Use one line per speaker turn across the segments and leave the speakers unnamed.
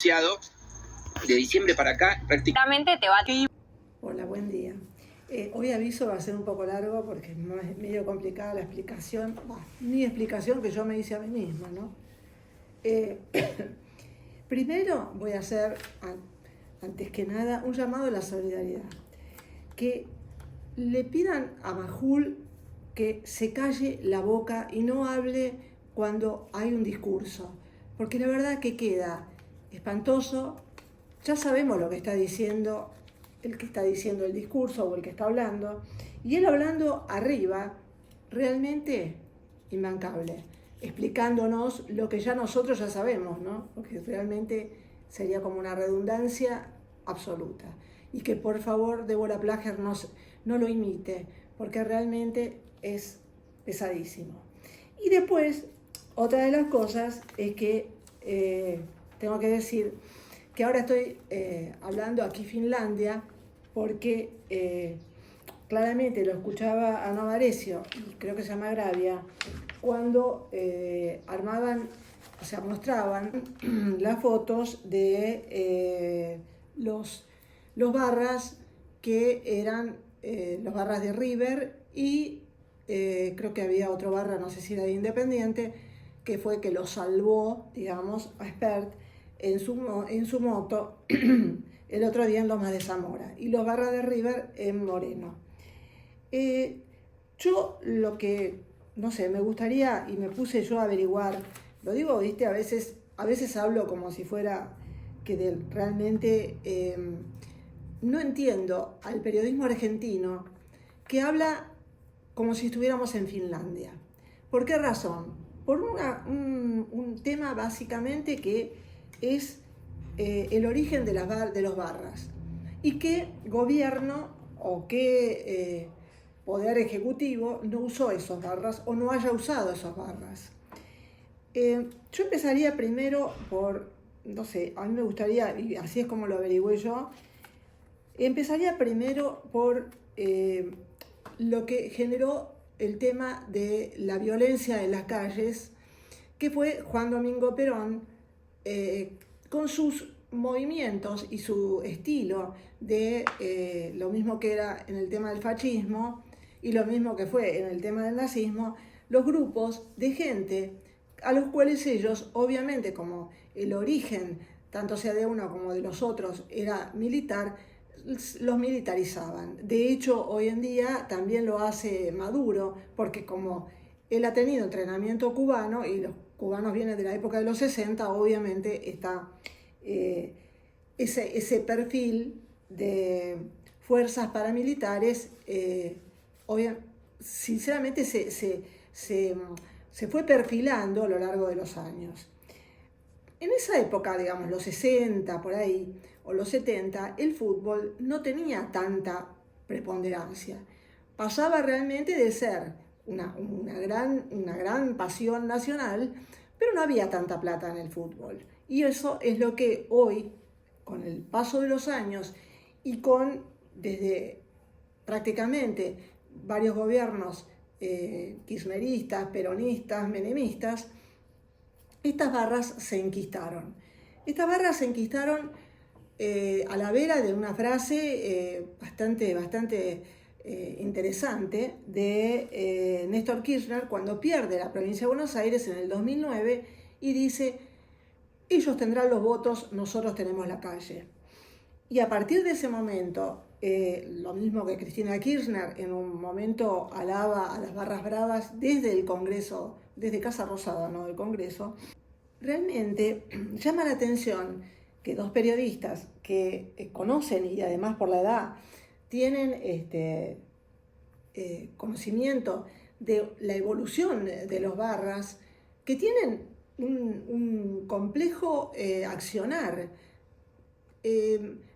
De diciembre para acá, prácticamente te va a...
Hola, buen día. Hoy aviso va a ser un poco largo porque es medio complicada la explicación, mi explicación que yo me hice a mí misma, ¿no? Primero voy a hacer, antes que nada, un llamado a la solidaridad. Que le pidan a Majul que se calle la boca y no hable cuando hay un discurso, porque la verdad que queda espantoso. Ya sabemos lo que está diciendo el que está diciendo el discurso o el que está hablando, y él hablando arriba, realmente imbancable, explicándonos lo que ya nosotros ya sabemos, ¿no? Porque realmente sería como una redundancia absoluta. Y que por favor Débora Plager no lo imite, porque realmente es pesadísimo. Y después, otra de las cosas es que tengo que decir que ahora estoy hablando aquí Finlandia, porque claramente lo escuchaba a Novarecio, y creo que se llama Gravia, cuando armaban, o sea, mostraban las fotos de los barras que eran los barras de River y creo que había otro barra, no sé si era de Independiente, que fue que lo salvó, digamos, a Spert en su moto el otro día en Lomas de Zamora, y los barras de River en Moreno. Yo lo que, no sé, me gustaría, y me puse yo a averiguar, lo digo, viste, a veces hablo como si fuera que realmente no entiendo al periodismo argentino que habla como si estuviéramos en Finlandia. ¿Por qué razón? Por un tema básicamente que es el origen de los barras, y qué gobierno o qué poder ejecutivo no usó esos barras o no haya usado esos barras. Yo empezaría primero por, no sé, a mí me gustaría, y así es como lo averigüé yo, empezaría primero por lo que generó el tema de la violencia en las calles, que fue Juan Domingo Perón, con sus movimientos y su estilo de lo mismo que era en el tema del fascismo y lo mismo que fue en el tema del nazismo, los grupos de gente a los cuales ellos, obviamente, como el origen, tanto sea de uno como de los otros, era militar, los militarizaban. De hecho, hoy en día también lo hace Maduro, porque como él ha tenido entrenamiento cubano y los cubanos vienen de la época de los 60, obviamente está ese perfil de fuerzas paramilitares, sinceramente se fue perfilando a lo largo de los años. En esa época, digamos, los 60 por ahí, o los 70, el fútbol no tenía tanta preponderancia. Pasaba realmente de ser una gran pasión nacional, pero no había tanta plata en el fútbol. Y eso es lo que hoy, con el paso de los años y desde prácticamente varios gobiernos kirchneristas, peronistas, menemistas, estas barras se enquistaron. Estas barras se enquistaron a la vera de una frase bastante interesante de Néstor Kirchner cuando pierde la provincia de Buenos Aires en el 2009 y dice: ellos tendrán los votos, nosotros tenemos la calle. Y a partir de ese momento, lo mismo que Cristina Kirchner en un momento alaba a las barras bravas desde el Congreso, desde Casa Rosada, no del Congreso, realmente llama la atención que dos periodistas que conocen y además por la edad tienen conocimiento de la evolución de los barras, que tienen un complejo accionar,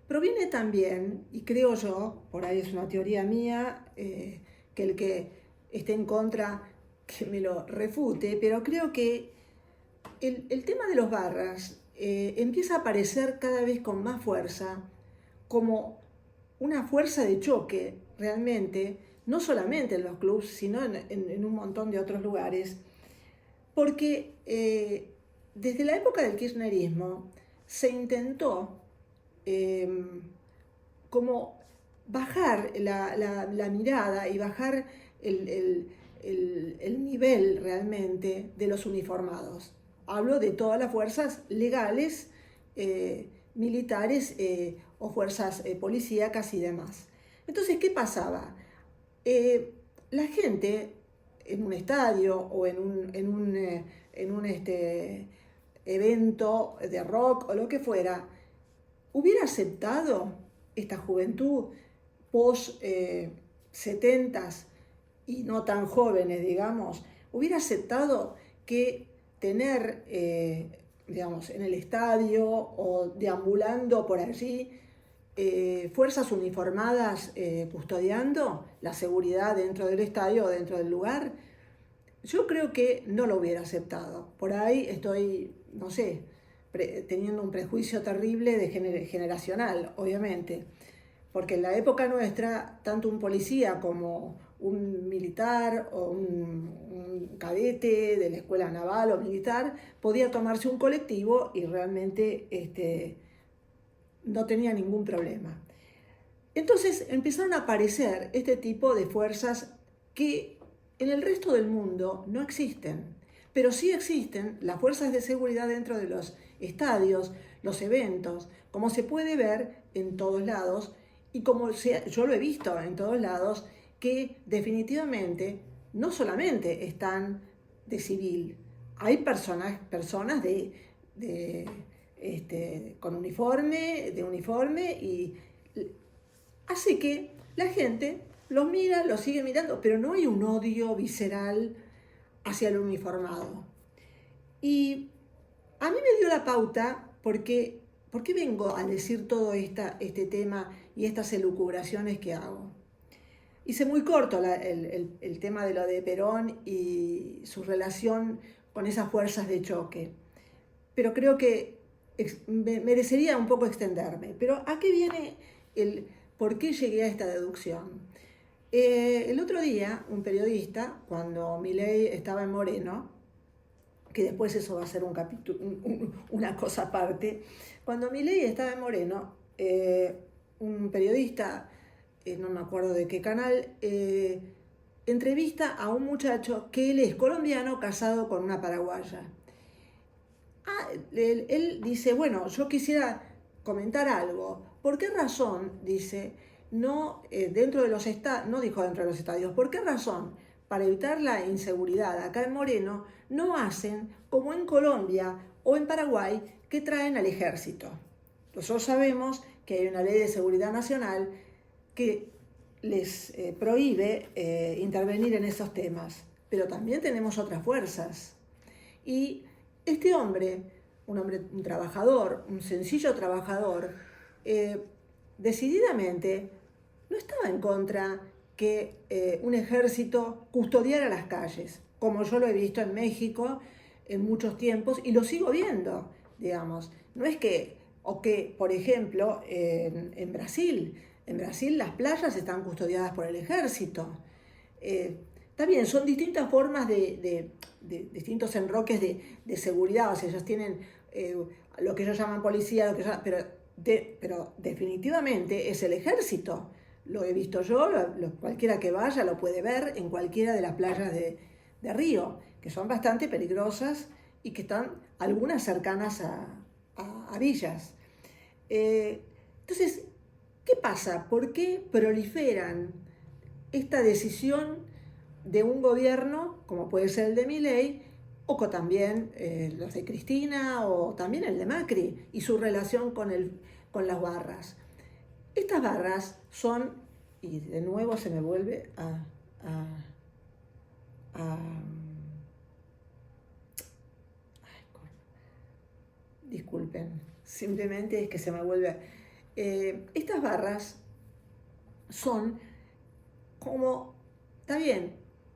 proviene también, y creo yo, por ahí es una teoría mía, que el que esté en contra que me lo refute, pero creo que el tema de los barras empieza a aparecer cada vez con más fuerza, como una fuerza de choque realmente, no solamente en los clubes, sino en un montón de otros lugares, porque desde la época del kirchnerismo se intentó como bajar la mirada y bajar el nivel realmente de los uniformados. Hablo de todas las fuerzas legales, militares o fuerzas policíacas y demás. Entonces, ¿qué pasaba? La gente en un estadio o en un evento de rock o lo que fuera, hubiera aceptado esta juventud post 70s y no tan jóvenes, digamos, hubiera aceptado que tener, digamos, en el estadio o deambulando por allí fuerzas uniformadas custodiando la seguridad dentro del estadio o dentro del lugar. Yo creo que no lo hubiera aceptado. Por ahí estoy, no sé, teniendo un prejuicio terrible de generacional, obviamente. Porque en la época nuestra, tanto un policía como un militar o un cadete de la escuela naval o militar podía tomarse un colectivo y realmente no tenía ningún problema. Entonces empezaron a aparecer este tipo de fuerzas que en el resto del mundo no existen, pero sí existen las fuerzas de seguridad dentro de los estadios, los eventos, como se puede ver en todos lados y como yo lo he visto en todos lados, que definitivamente no solamente están de civil, hay personas con uniforme y hace que la gente los mira, los sigue mirando, pero no hay un odio visceral hacia el uniformado. Y a mí me dio la pauta porque ¿por qué vengo a decir todo este tema y estas elucubraciones que hago? Hice muy corto el tema de lo de Perón y su relación con esas fuerzas de choque, pero creo que merecería un poco extenderme. Pero ¿a qué viene el por qué llegué a esta deducción? El otro día, un periodista, cuando Milei estaba en Moreno, que después eso va a ser un capítulo, una cosa aparte, cuando Milei estaba en Moreno, un periodista, no me acuerdo de qué canal, entrevista a un muchacho que él es colombiano casado con una paraguaya. Él dice, bueno, yo quisiera comentar algo. ¿Por qué razón, dice, no dentro de los estadios, no dijo dentro de los estadios, ¿por qué razón, para evitar la inseguridad acá en Moreno, no hacen como en Colombia o en Paraguay, que traen al ejército? Nosotros sabemos que hay una ley de seguridad nacional que les prohíbe intervenir en esos temas, pero también tenemos otras fuerzas. Y este hombre, un trabajador, un sencillo trabajador, decididamente no estaba en contra que un ejército custodiara las calles, como yo lo he visto en México en muchos tiempos y lo sigo viendo, digamos. No es que, o que, por ejemplo, en Brasil las playas están custodiadas por el ejército. Está bien, son distintas formas de distintos enroques de seguridad, o sea, ellos tienen lo que ellos llaman policía, pero definitivamente es el ejército. Lo he visto yo, cualquiera que vaya lo puede ver en cualquiera de las playas de Río, que son bastante peligrosas y que están algunas cercanas a villas. Entonces, ¿qué pasa? ¿Por qué proliferan esta decisión de un gobierno, como puede ser el de Milei, o también los de Cristina, o también el de Macri, y su relación con las barras? Estas barras son, y de nuevo se me vuelve disculpen, simplemente es que se me vuelve. Estas barras son como, está bien,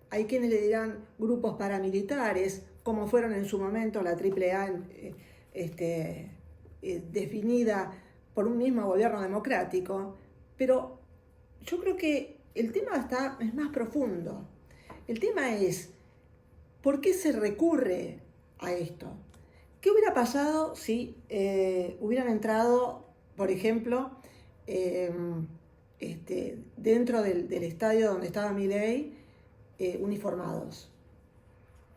hay quienes le dirán grupos paramilitares, como fueron en su momento la AAA, definida por un mismo gobierno democrático, pero yo creo que el tema es más profundo. El tema es, ¿por qué se recurre a esto? ¿Qué hubiera pasado si hubieran entrado, por ejemplo, dentro del estadio donde estaba Milei, uniformados?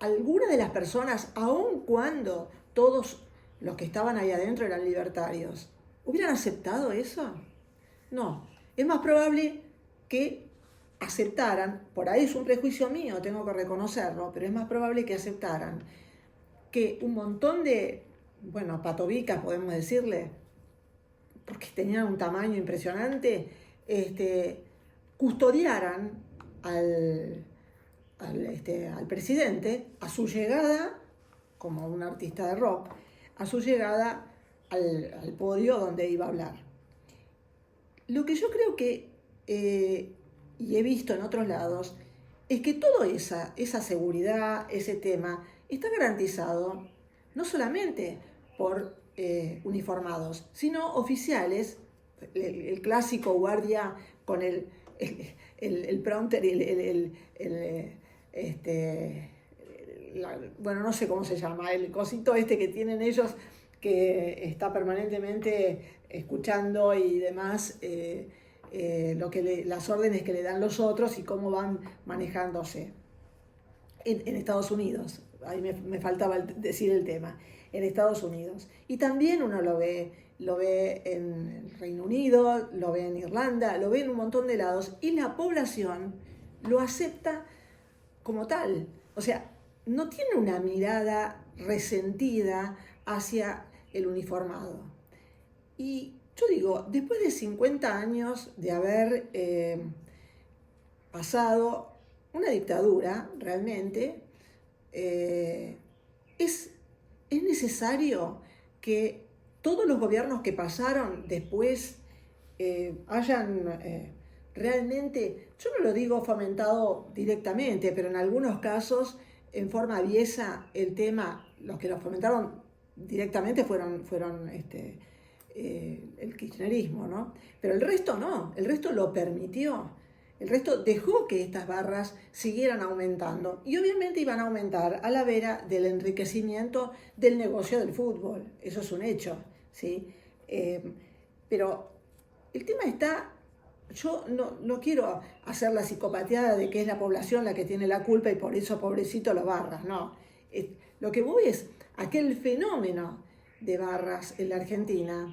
Algunas de las personas, aun cuando todos los que estaban ahí adentro eran libertarios, ¿hubieran aceptado eso? No. Es más probable que aceptaran, por ahí es un prejuicio mío, tengo que reconocerlo, pero es más probable que aceptaran que un montón de, bueno, patobicas podemos decirle, porque tenían un tamaño impresionante, custodiaran al presidente a su llegada, como un artista de rock, a su llegada al podio donde iba a hablar. Lo que yo creo que, y he visto en otros lados, es que toda esa seguridad, ese tema, está garantizado no solamente por uniformados, sino oficiales, el clásico guardia con el prompter y bueno, no sé cómo se llama, el cosito que tienen ellos que está permanentemente escuchando y demás las órdenes que le dan los otros y cómo van manejándose en Estados Unidos. Ahí me faltaba decir el tema, en Estados Unidos. Y también uno lo ve en el Reino Unido, lo ve en Irlanda, lo ve en un montón de lados, y la población lo acepta como tal. O sea, no tiene una mirada resentida hacia el uniformado. Y yo digo, después de 50 años de haber pasado una dictadura, realmente, es necesario que todos los gobiernos que pasaron después hayan realmente, yo no lo digo fomentado directamente, pero en algunos casos, en forma aviesa, el tema, los que lo fomentaron directamente fueron el kirchnerismo, ¿no? Pero el resto no, el resto lo permitió. El resto dejó que estas barras siguieran aumentando y obviamente iban a aumentar a la vera del enriquecimiento del negocio del fútbol. Eso es un hecho, ¿sí? Pero el tema está, yo no quiero hacer la psicopateada de que es la población la que tiene la culpa y por eso pobrecito los barras, no. Lo que voy es a que el fenómeno de barras en la Argentina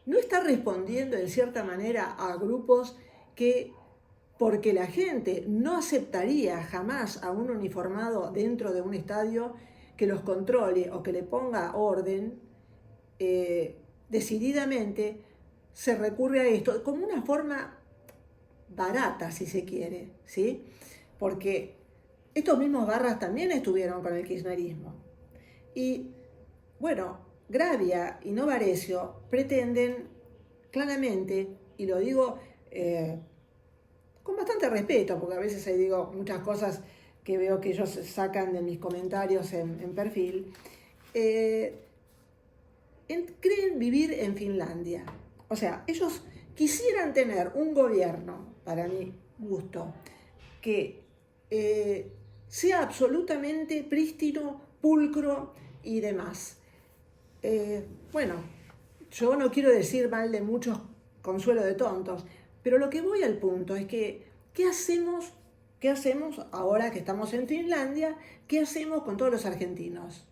no está respondiendo en cierta manera a grupos que, porque la gente no aceptaría jamás a un uniformado dentro de un estadio que los controle o que le ponga orden, decididamente se recurre a esto como una forma barata, si se quiere, ¿sí? Porque estos mismos barras también estuvieron con el kirchnerismo. Y, bueno, Gravia y Novarecio pretenden claramente, y lo digo con bastante respeto, porque a veces ahí digo muchas cosas que veo que ellos sacan de mis comentarios en perfil, creen vivir en Finlandia. O sea, ellos quisieran tener un gobierno, para mi gusto, que sea absolutamente prístino, pulcro y demás. Bueno, yo no quiero decir mal de muchos, consuelo de tontos, pero lo que voy al punto es que, ¿qué hacemos ahora que estamos en Finlandia? ¿Qué hacemos con todos los argentinos?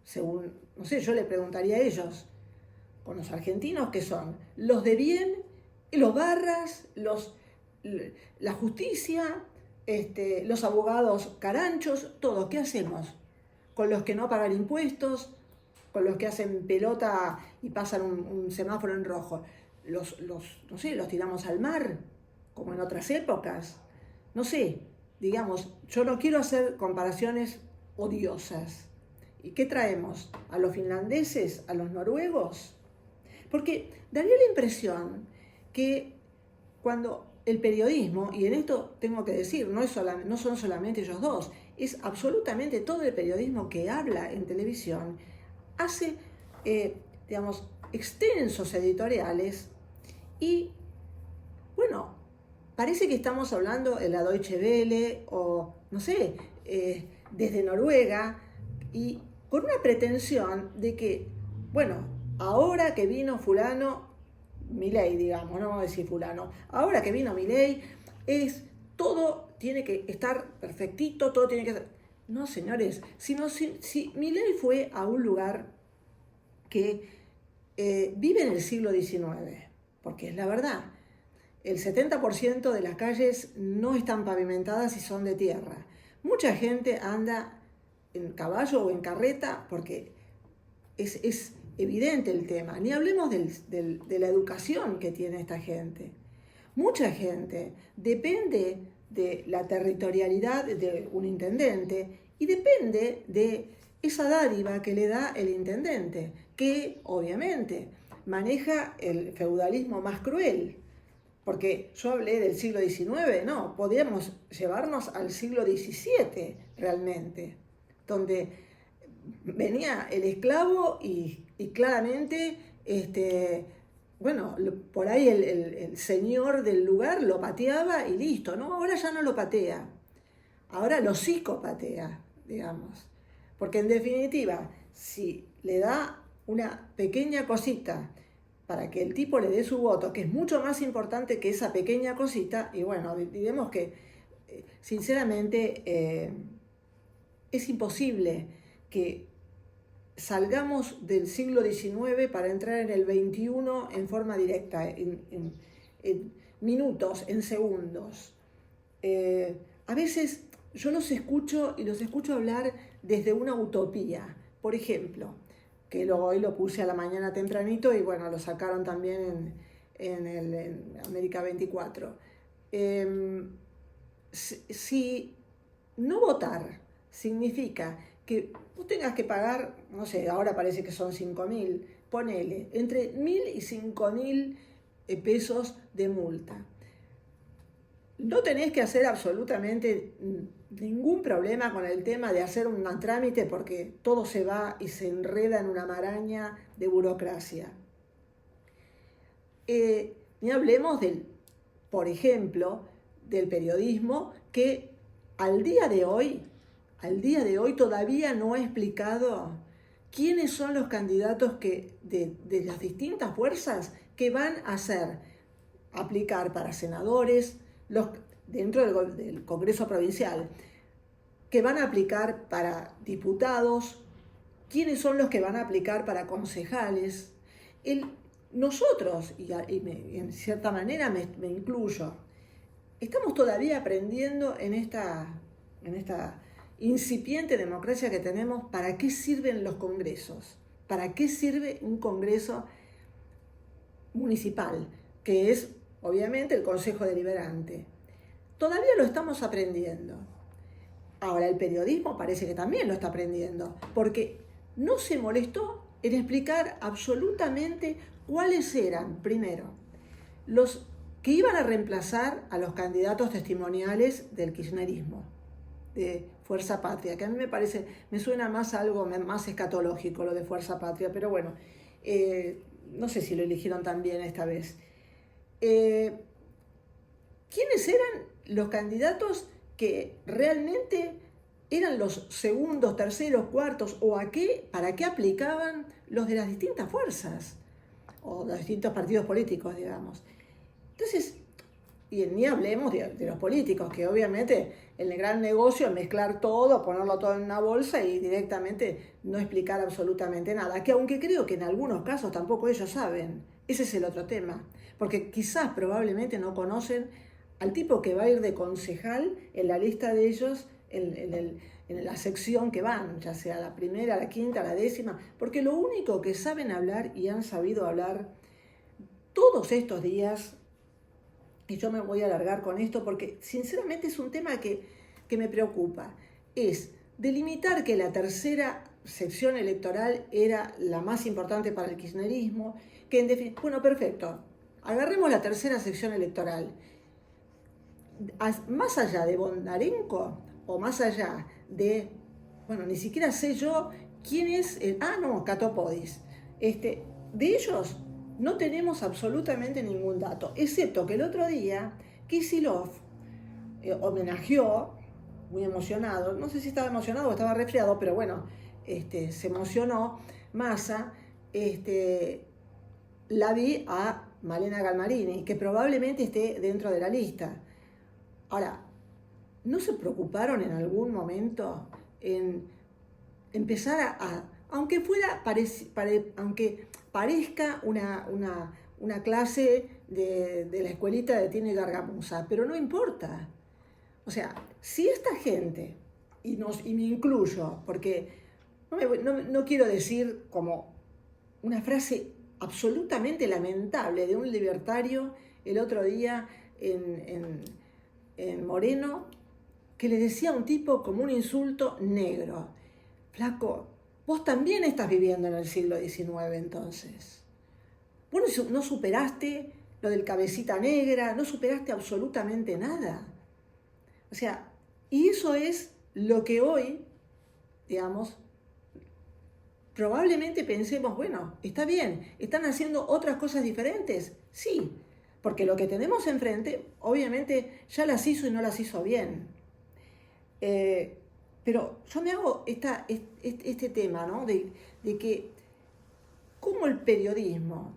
Según, no sé, yo le preguntaría a ellos, con los argentinos, ¿qué son? Los de bien, los barras, la justicia, los abogados caranchos, todos, ¿qué hacemos? Con los que no pagan impuestos, con los que hacen pelota y pasan un semáforo en rojo. No sé, los tiramos al mar, como en otras épocas. No sé, digamos, yo no quiero hacer comparaciones odiosas. ¿Y qué traemos? ¿A los finlandeses? ¿A los noruegos? Porque daría la impresión que cuando el periodismo, y en esto tengo que decir, no son solamente ellos dos, es absolutamente todo el periodismo que habla en televisión, hace, digamos, extensos editoriales y, bueno, parece que estamos hablando en la Deutsche Welle o, no sé, desde Noruega, y con una pretensión de que, bueno, ahora que vino fulano, Milei, digamos, no vamos a decir fulano, ahora que vino Milei, todo tiene que estar perfectito, todo tiene que ser... No, señores, si Milei fue a un lugar que vive en el siglo XIX, porque es la verdad, el 70% de las calles no están pavimentadas y son de tierra. Mucha gente anda en caballo o en carreta porque es evidente el tema. Ni hablemos de la educación que tiene esta gente. Mucha gente depende de la territorialidad de un intendente y depende de esa dádiva que le da el intendente, que obviamente maneja el feudalismo más cruel. Porque yo hablé del siglo XIX, no, podríamos llevarnos al siglo XVII realmente, donde venía el esclavo y claramente, bueno, por ahí el señor del lugar lo pateaba y listo, ¿no? Ahora ya no lo patea, ahora lo psicopatea, digamos. Porque en definitiva, si le da una pequeña cosita para que el tipo le dé su voto, que es mucho más importante que esa pequeña cosita, y bueno, digamos que sinceramente es imposible que salgamos del siglo XIX para entrar en el XXI en forma directa, en minutos, en segundos. A veces yo los escucho y los escucho hablar desde una utopía. Por ejemplo, que hoy lo puse a la mañana tempranito y bueno, lo sacaron también en América 24. Si no votar significa que vos tengas que pagar, no sé, ahora parece que son 5.000, ponele, entre 1.000 y 5.000 pesos de multa. No tenés que hacer absolutamente ningún problema con el tema de hacer un trámite porque todo se va y se enreda en una maraña de burocracia. Ni hablemos por ejemplo, del periodismo que al día de hoy todavía no ha explicado quiénes son los candidatos de las distintas fuerzas que van a aplicar para senadores, dentro del Congreso Provincial, que van a aplicar para diputados, quiénes son los que van a aplicar para concejales. Nosotros, y en cierta manera me incluyo, estamos todavía aprendiendo en esta incipiente democracia que tenemos para qué sirven los congresos, para qué sirve un congreso municipal, que es obviamente el Consejo Deliberante. Todavía lo estamos aprendiendo. Ahora el periodismo parece que también lo está aprendiendo, porque no se molestó en explicar absolutamente cuáles eran, primero, los que iban a reemplazar a los candidatos testimoniales del kirchnerismo, de Fuerza Patria, que a mí me suena más a algo más escatológico lo de Fuerza Patria, pero bueno, no sé si lo eligieron tan bien esta vez. ¿Quiénes eran los candidatos que realmente eran los segundos, terceros, cuartos, o para qué aplicaban los de las distintas fuerzas, o los distintos partidos políticos, digamos? Entonces, y ni hablemos de los políticos, que obviamente el gran negocio es mezclar todo, ponerlo todo en una bolsa y directamente no explicar absolutamente nada, que aunque creo que en algunos casos tampoco ellos saben, ese es el otro tema, porque quizás probablemente no conocen al tipo que va a ir de concejal en la lista de ellos, en la sección que van, ya sea la primera, la quinta, la décima, porque lo único que saben hablar y han sabido hablar todos estos días, y yo me voy a alargar con esto porque sinceramente es un tema que me preocupa, es delimitar que la tercera sección electoral era la más importante para el kirchnerismo, que en definitiva, bueno, perfecto, agarremos la tercera sección electoral. Más allá de Bondarenko o más allá de, bueno, ni siquiera sé yo quién es, Catopodis, de ellos no tenemos absolutamente ningún dato, excepto que el otro día Kicillof homenajeó, muy emocionado, no sé si estaba emocionado o estaba resfriado, pero bueno, se emocionó Massa, la vi a Malena Galmarini, que probablemente esté dentro de la lista. Ahora, ¿no se preocuparon en algún momento en empezar aunque aunque parezca una clase de la escuelita de Tino y Gargamusa, pero no importa? O sea, si esta gente, y me incluyo, porque no quiero decir como una frase absolutamente lamentable de un libertario el otro día en Moreno, que le decía a un tipo como un insulto negro. Flaco, vos también estás viviendo en el siglo XIX entonces. Vos no superaste lo del cabecita negra, no superaste absolutamente nada. O sea, y eso es lo que hoy, digamos, probablemente pensemos, bueno, está bien, ¿están haciendo otras cosas diferentes? Sí, porque lo que tenemos enfrente, obviamente, ya las hizo y no las hizo bien. Pero yo me hago este tema, ¿no? De que cómo el periodismo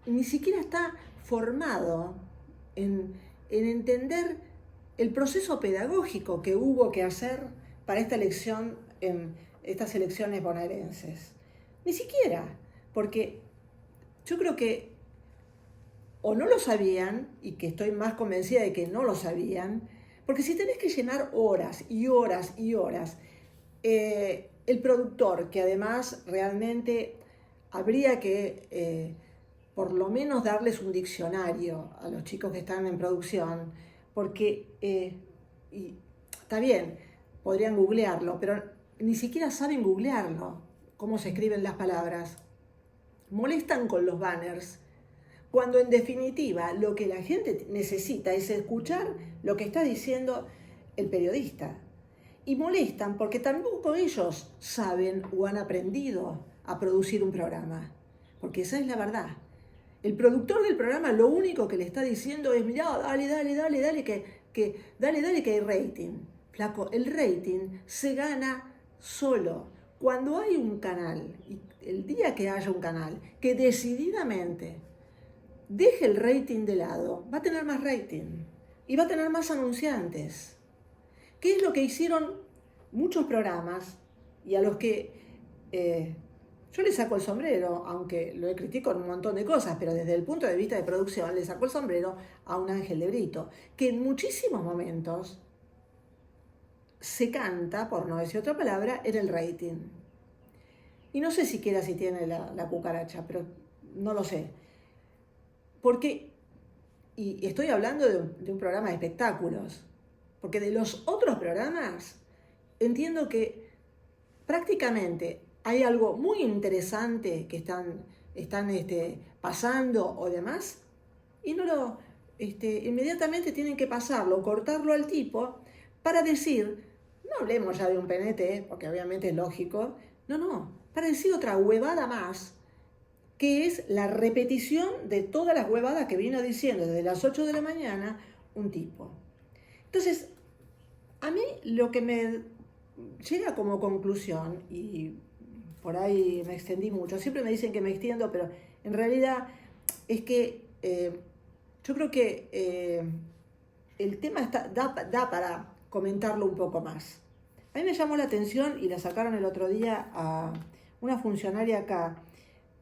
ni siquiera está formado en entender el proceso pedagógico que hubo que hacer para esta elección en estas elecciones bonaerenses. Ni siquiera, porque yo creo que o no lo sabían, y que estoy más convencida de que no lo sabían, porque si tenés que llenar horas y horas y horas, el productor, que además realmente habría que por lo menos darles un diccionario a los chicos que están en producción, porque, y está bien, podrían googlearlo, pero ni siquiera saben googlearlo, cómo se escriben las palabras. Molestan con los banners, cuando en definitiva lo que la gente necesita es escuchar lo que está diciendo el periodista. Y molestan porque tampoco ellos saben o han aprendido a producir un programa. Porque esa es la verdad. El productor del programa lo único que le está diciendo es, mirá, dale, que hay rating. Flaco, el rating se gana solo. Cuando hay un canal, y el día que haya un canal que decididamente deje el rating de lado, va a tener más rating y va a tener más anunciantes. ¿Qué es lo que hicieron muchos programas y a los que yo le saco el sombrero, aunque lo he criticado en un montón de cosas, pero desde el punto de vista de producción le saco el sombrero a un Ángel de Brito, que en muchísimos momentos se canta, por no decir otra palabra, en el rating. Y no sé siquiera si tiene la cucaracha, pero no lo sé. Porque, y estoy hablando de un programa de espectáculos, porque de los otros programas entiendo que prácticamente hay algo muy interesante que están pasando o demás, y no lo inmediatamente tienen que pasarlo, cortarlo al tipo, para decir, no hablemos ya de un PNT, porque obviamente es lógico, no, para decir otra huevada más, que es la repetición de todas las huevadas que vino diciendo desde las 8 de la mañana un tipo. Entonces, a mí lo que me llega como conclusión, y por ahí me extendí mucho, siempre me dicen que me extiendo, pero en realidad es que yo creo que el tema da para comentarlo un poco más. A mí me llamó la atención, y la sacaron el otro día a una funcionaria acá,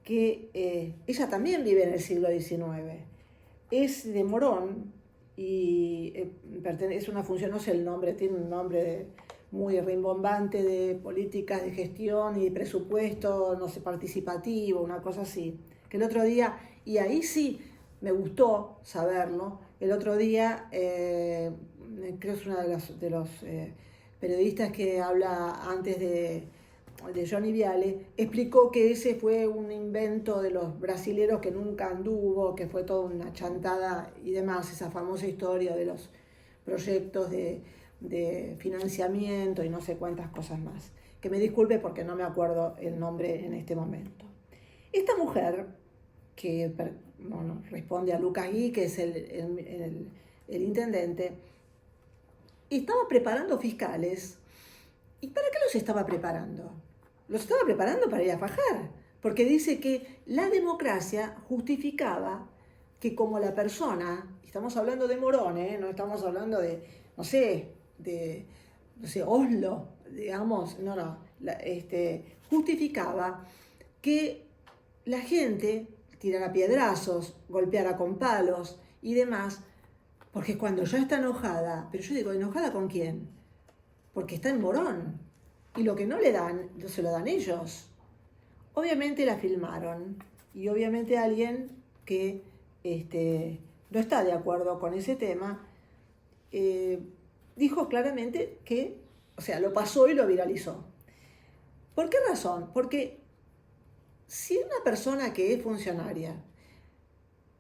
que ella también vive en el siglo XIX. Es de Morón y es una función, no sé el nombre, tiene un nombre muy rimbombante de políticas de gestión y de presupuesto, no sé, participativo, una cosa así. Que el otro día, y ahí sí me gustó saberlo, el otro día, creo que es uno de los periodistas que habla antes de Johnny Viale, explicó que ese fue un invento de los brasileros que nunca anduvo, que fue toda una chantada y demás, esa famosa historia de los proyectos de financiamiento y no sé cuántas cosas más. Que me disculpe porque no me acuerdo el nombre en este momento. Esta mujer, que responde a Lucas Gui, que es el intendente, estaba preparando fiscales ¿Y para qué los estaba preparando? Los estaba preparando para ir a fajar, porque dice que la democracia justificaba que como la persona, estamos hablando de Morón, no estamos hablando de, Oslo, digamos, justificaba que la gente tirara piedrazos, golpeara con palos y demás, porque cuando ya está enojada, pero yo digo, ¿enojada con quién? Porque está en Morón, y lo que no le dan, se lo dan ellos. Obviamente la filmaron, y obviamente alguien que no está de acuerdo con ese tema, dijo claramente que, lo pasó y lo viralizó. ¿Por qué razón? Porque si una persona que es funcionaria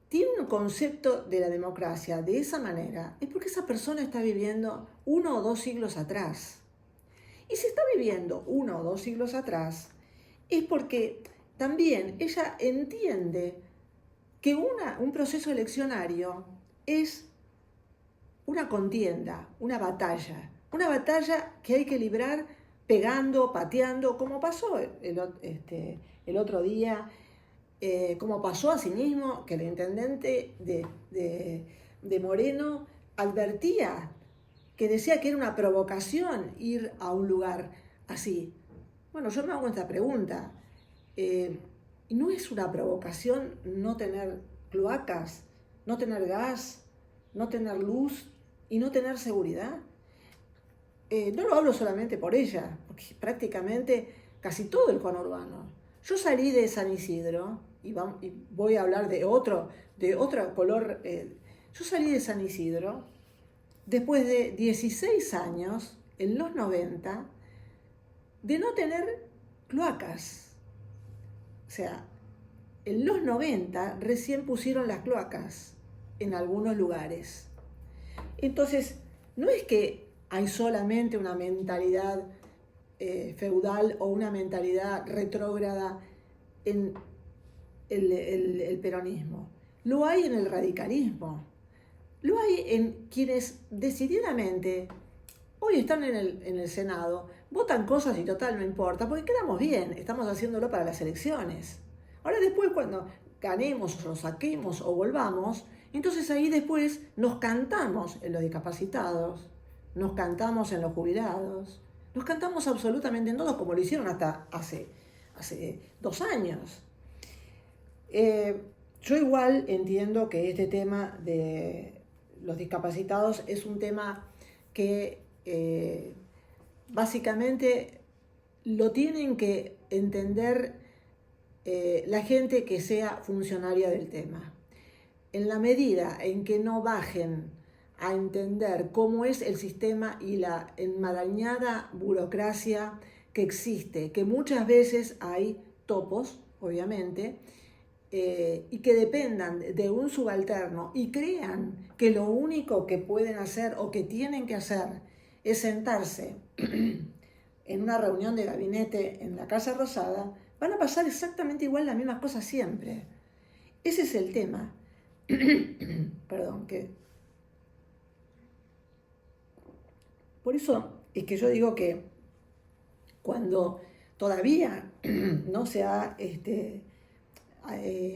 tiene un concepto de la democracia de esa manera, es porque esa persona está viviendo 1 o 2 siglos atrás. Y si está viviendo 1 o 2 siglos atrás, es porque también ella entiende que un proceso eleccionario es una contienda, una batalla que hay que librar pegando, pateando, como pasó el otro día, como pasó asimismo que el intendente de Moreno advertía, que decía que era una provocación ir a un lugar así. Bueno, yo me hago esta pregunta. ¿No es una provocación no tener cloacas, no tener gas, no tener luz y no tener seguridad? No lo hablo solamente por ella, porque prácticamente casi todo el conurbano. Yo salí de San Isidro, y voy a hablar de otro color. Yo salí de San Isidro después de 16 años, en los 90, de no tener cloacas. O sea, en los 90 recién pusieron las cloacas en algunos lugares. Entonces, no es que hay solamente una mentalidad feudal o una mentalidad retrógrada en el peronismo. Lo hay en el radicalismo. Lo hay en quienes decididamente hoy están en el Senado, votan cosas y total no importa, porque quedamos bien, estamos haciéndolo para las elecciones. Ahora después cuando ganemos o lo saquemos o volvamos, entonces ahí después nos cantamos en los discapacitados, nos cantamos en los jubilados, nos cantamos absolutamente en todos, como lo hicieron hasta hace 2 años. Yo igual entiendo que este tema de los discapacitados es un tema que básicamente lo tienen que entender la gente que sea funcionaria del tema. En la medida en que no bajen a entender cómo es el sistema y la enmarañada burocracia que existe, que muchas veces hay topos, obviamente, y que dependan de un subalterno y crean que lo único que pueden hacer o que tienen que hacer es sentarse en una reunión de gabinete en la Casa Rosada, van a pasar exactamente igual las mismas cosas siempre. Ese es el tema. Perdón, que... Por eso es que yo digo que cuando todavía no se ha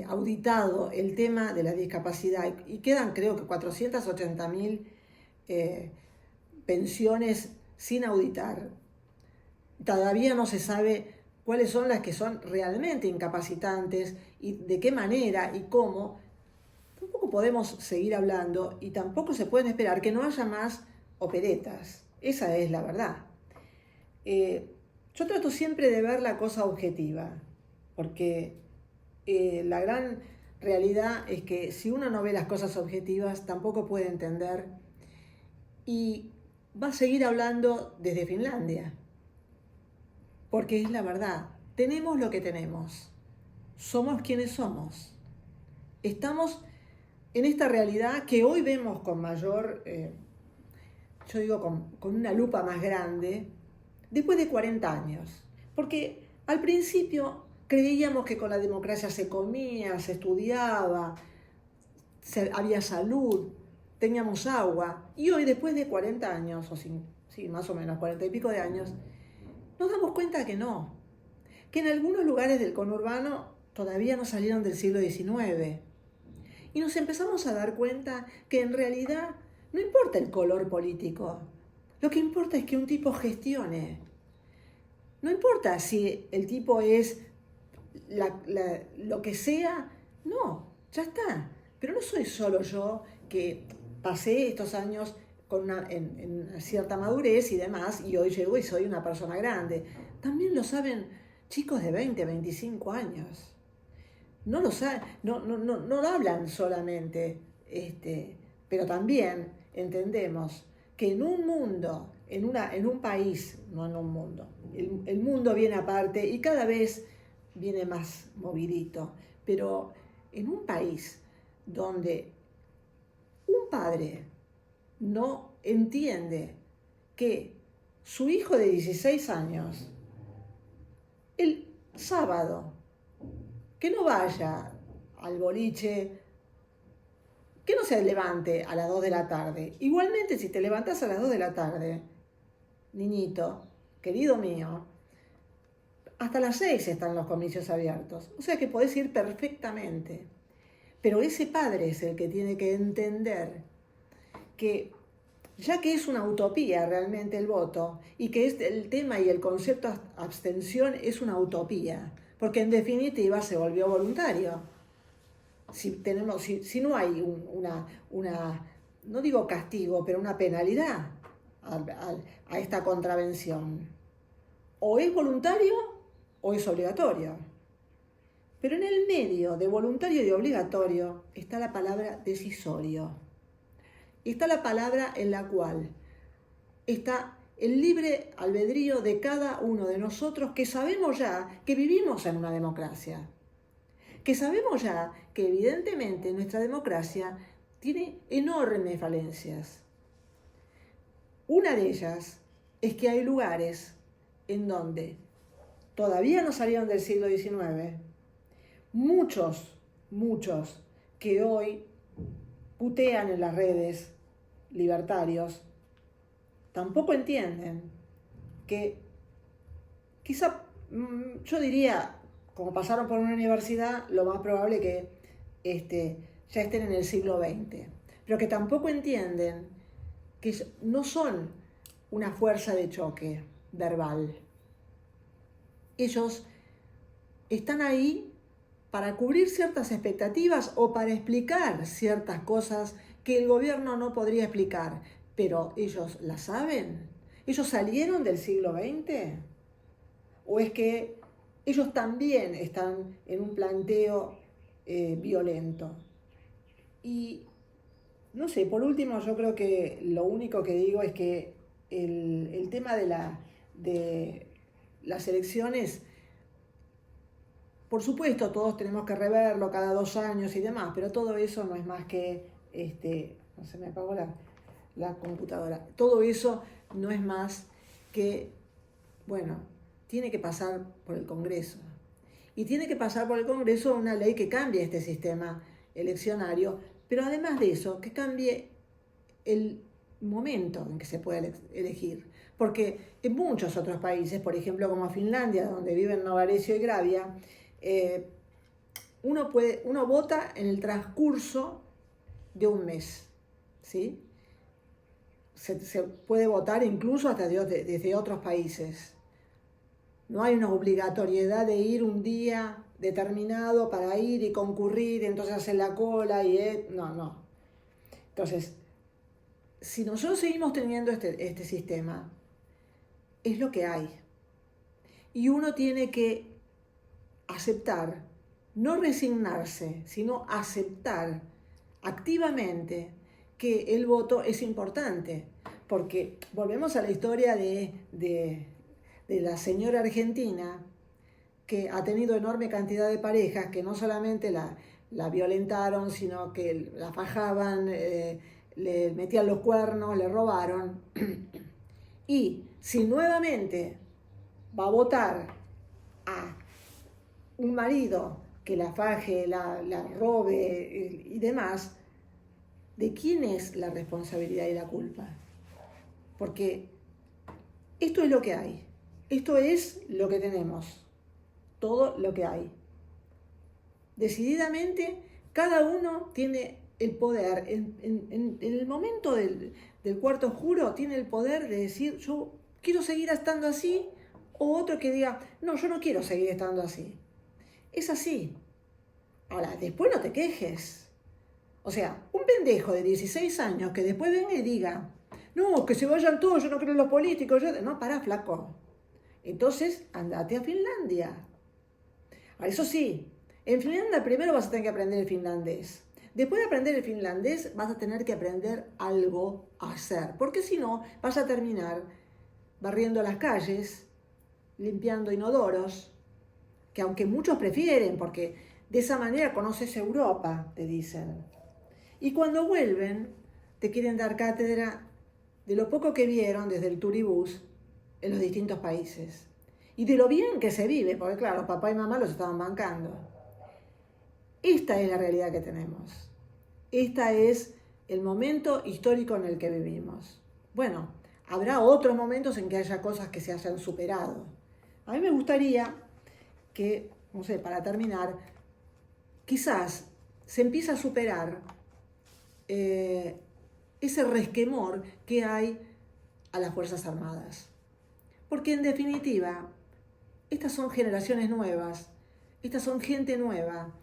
auditado el tema de la discapacidad y quedan creo que 480.000 pensiones sin auditar, todavía no se sabe cuáles son las que son realmente incapacitantes y de qué manera y cómo. Tampoco podemos seguir hablando y tampoco se pueden esperar que no haya más operetas. Esa es la verdad. Yo trato siempre de ver la cosa objetiva, porque la gran realidad es que si uno no ve las cosas objetivas, tampoco puede entender y va a seguir hablando desde Finlandia, porque es la verdad. Tenemos lo que tenemos, somos quienes somos, estamos en esta realidad que hoy vemos con mayor, yo digo con una lupa más grande, después de 40 años. Porque al principio creíamos que con la democracia se comía, se estudiaba, había salud, teníamos agua. Y hoy, después de 40 años, o sí, más o menos 40 y pico de años, nos damos cuenta que no, que en algunos lugares del conurbano todavía no salieron del siglo XIX. Y nos empezamos a dar cuenta que en realidad no importa el color político, lo que importa es que un tipo gestione. No importa si el tipo es lo que sea, no, ya está. Pero no soy solo yo que pasé estos años en cierta madurez y demás, y hoy llego y soy una persona grande. También lo saben chicos de 20, 25 años. No lo saben, no lo hablan solamente, pero también entendemos que en un mundo, en un país, no en un mundo, el mundo viene aparte y cada vez viene más movidito, pero en un país donde un padre no entiende que su hijo de 16 años, el sábado, que no vaya al boliche, que no se levante a las 2 de la tarde. Igualmente, si te levantás a las 2 de la tarde, niñito, querido mío, hasta las 6 están los comicios abiertos. O sea que podés ir perfectamente. Pero ese padre es el que tiene que entender que, ya que es una utopía realmente el voto, y que el tema y el concepto abstención es una utopía, porque en definitiva se volvió voluntario. Si no hay no digo castigo, pero una penalidad a esta contravención, o es voluntario o es obligatorio. Pero en el medio de voluntario y obligatorio está la palabra decisorio. Está la palabra en la cual está el libre albedrío de cada uno de nosotros, que sabemos ya que vivimos en una democracia, que sabemos ya que evidentemente nuestra democracia tiene enormes falencias. Una de ellas es que hay lugares en donde todavía no salieron del siglo XIX, muchos que hoy putean en las redes, libertarios, tampoco entienden que quizá, yo diría, como pasaron por una universidad, lo más probable que ya estén en el siglo XX, pero que tampoco entienden que no son una fuerza de choque verbal. Ellos están ahí para cubrir ciertas expectativas o para explicar ciertas cosas que el gobierno no podría explicar, pero ellos las saben. ¿Ellos salieron del siglo XX? ¿O es que ellos también están en un planteo violento? Y no sé, por último, yo creo que lo único que digo es que el tema de las elecciones, por supuesto, todos tenemos que reverlo cada 2 años y demás, pero todo eso no es más que, no se me apagó la computadora, todo eso no es más que, bueno, tiene que pasar por el Congreso. Y tiene que pasar por el Congreso una ley que cambie este sistema eleccionario, pero además de eso, que cambie el momento en que se puede elegir. Porque en muchos otros países, por ejemplo como Finlandia, donde viven Novarecio y Gravia, uno vota en el transcurso de un mes, ¿sí? Se puede votar incluso hasta desde otros países. No hay una obligatoriedad de ir un día determinado para ir y concurrir, entonces hacer la cola y... No. Entonces, si nosotros seguimos teniendo este sistema, es lo que hay. Y uno tiene que aceptar, no resignarse, sino aceptar activamente que el voto es importante. Porque volvemos a la historia de la señora argentina, que ha tenido enorme cantidad de parejas que no solamente la violentaron, sino que la fajaban, le metían los cuernos, le robaron. Y si nuevamente va a votar a un marido que la faje, la robe y demás, ¿de quién es la responsabilidad y la culpa? Porque esto es lo que hay. esto es lo que tenemos, todo lo que hay. Decididamente, cada uno tiene el poder, en el momento del cuarto oscuro, tiene el poder de decir, yo quiero seguir estando así, o otro que diga, no, yo no quiero seguir estando así. Es así. Ahora, después no te quejes. O sea, un pendejo de 16 años que después venga y diga, no, que se vayan todos, yo no creo en los políticos. No, pará, flaco. Entonces, andate a Finlandia. Ahora, eso sí, en Finlandia primero vas a tener que aprender el finlandés. Después de aprender el finlandés, vas a tener que aprender algo a hacer. Porque si no, vas a terminar barriendo las calles, limpiando inodoros, que aunque muchos prefieren, porque de esa manera conoces Europa, te dicen. Y cuando vuelven, te quieren dar cátedra de lo poco que vieron desde el turibús en los distintos países. Y de lo bien que se vive, porque claro, papá y mamá los estaban bancando. Esta es la realidad que tenemos. Este es el momento histórico en el que vivimos. Bueno, habrá otros momentos en que haya cosas que se hayan superado. A mí me gustaría que, no sé, para terminar, quizás se empiece a superar ese resquemor que hay a las Fuerzas Armadas. Porque en definitiva, estas son generaciones nuevas, estas son gente nueva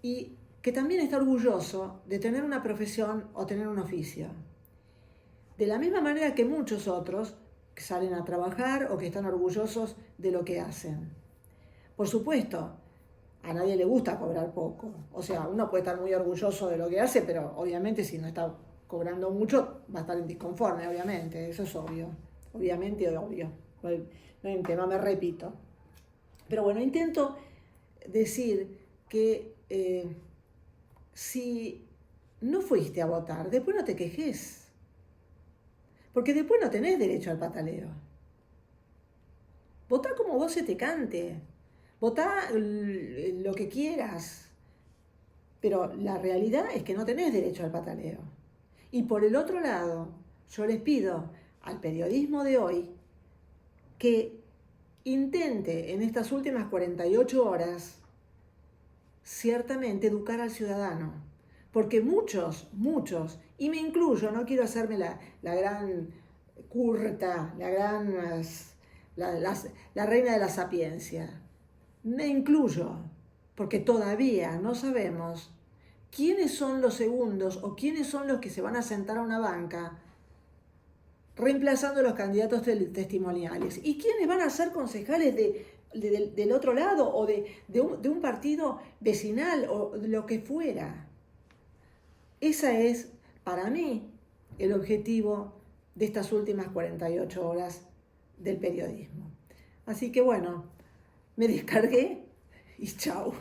y que también está orgulloso de tener una profesión o tener un oficio. De la misma manera que muchos otros que salen a trabajar o que están orgullosos de lo que hacen. Por supuesto, a nadie le gusta cobrar poco. O sea, uno puede estar muy orgulloso de lo que hace, pero obviamente si no está cobrando mucho, va a estar disconforme, obviamente. Eso es obvio. Obviamente, obvio. No hay un tema, me repito. Pero bueno, intento decir que si no fuiste a votar, después no te quejes. Porque después no tenés derecho al pataleo. Votá como vos se te cante. Votá lo que quieras. Pero la realidad es que no tenés derecho al pataleo. Y por el otro lado, yo les pido al periodismo de hoy que intente en estas últimas 48 horas ciertamente educar al ciudadano. Porque muchos, y me incluyo, no quiero hacerme la gran curta, la reina de la sapiencia. Me incluyo, porque todavía no sabemos quiénes son los segundos o quiénes son los que se van a sentar a una banca reemplazando a los candidatos testimoniales. ¿Y quiénes van a ser concejales del otro lado o de un partido vecinal o de lo que fuera? Ese es, para mí, el objetivo de estas últimas 48 horas del periodismo. Así que bueno, me descargué y chau.